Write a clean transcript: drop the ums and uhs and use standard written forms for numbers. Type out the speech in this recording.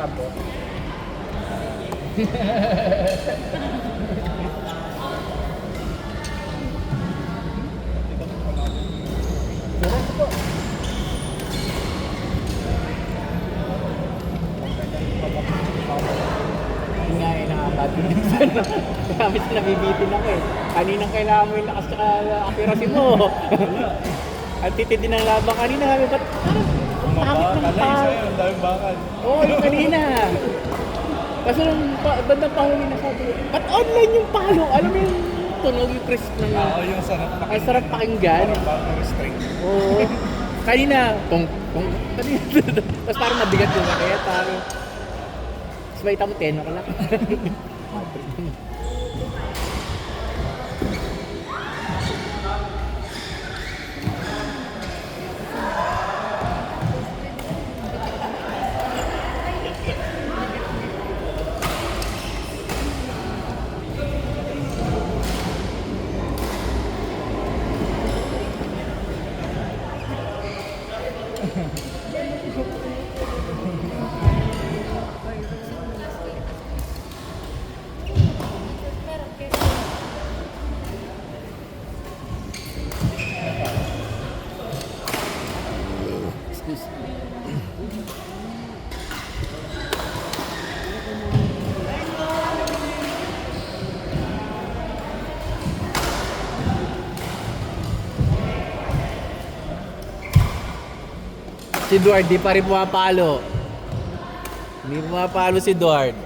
kampo. Sarap po. Yun nga eh, nakabadminton. Marami sa nabibitin ako eh. Kaninang kailangan mo yung lakas tsaka akirasin mo. At titindi ng labang kanina. Sabi, ba't parang pangit ng pao? Ang daming bakal. Oo, yung kanina. Kaso nung bandang pahuli na sabi, ba't online yung palo? Alam mo yung tunog, yung crisp ng... Oo, yung sarap pakinggan. Ang sarap pakinggan. Parang bagong string. Oo. Kanina, kung kanina. Tapos parang mabigat yung kaya parang... Tapos may tamo 10 ako lang. Excuse me. Si Duard, di pa rin pumapalo. Hindi pumapalo si Duard.